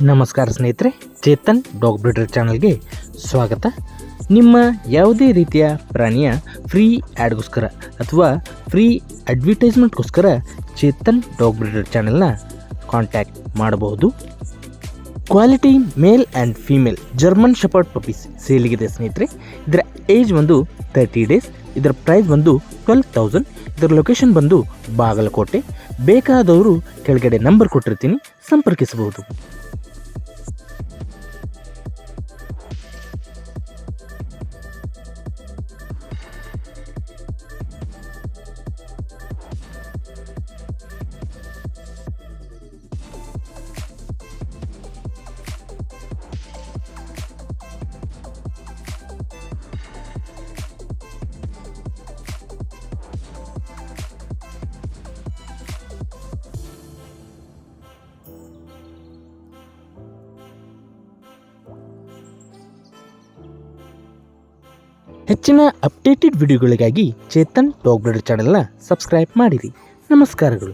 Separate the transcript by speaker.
Speaker 1: ನಮಸ್ಕಾರ ಸ್ನೇಹಿತರೆ, Chetan dog breeder ಚಾನಲ್ಗೆ ಸ್ವಾಗತ. ನಿಮ್ಮ ಯಾವುದೇ ರೀತಿಯ ಪ್ರಾಣಿಯ ಫ್ರೀ ಆ್ಯಡ್ಗೋಸ್ಕರ ಅಥವಾ ಫ್ರೀ ಅಡ್ವರ್ಟೈಸ್ಮೆಂಟ್ಗೋಸ್ಕರ ಚೇತನ್ ಡಾಗ್ ಬ್ರೀಡರ್ ಚಾನಲ್ನ ಕಾಂಟ್ಯಾಕ್ಟ್ ಮಾಡಬಹುದು. Quality male and female German shepherd puppies ಸೇಲಿಗಿದೆ ಸ್ನೇಹಿತರೆ. ಇದರ ಏಜ್ ಬಂದು 30 ಡೇಸ್. ಇದರ ಪ್ರೈಸ್ ಬಂದು 12,000. ಇದರ ಲೊಕೇಶನ್ ಬಂದು ಬಾಗಲಕೋಟೆ. ಬೇಕಾದವರು ಕೆಳಗಡೆ ನಂಬರ್ ಕೊಟ್ಟಿರ್ತೀನಿ, ಸಂಪರ್ಕಿಸಬಹುದು. ಹೆಚ್ಚಿನ ಅಪ್ಡೇಟೆಡ್ ವಿಡಿಯೋಗಳಿಗಾಗಿ ಚೇತನ್ ಡಾಗ್ ಬ್ರೀಡರ್ ಚಾನೆಲ್ನ ಸಬ್ಸ್ಕ್ರೈಬ್ ಮಾಡಿರಿ. ನಮಸ್ಕಾರಗಳು.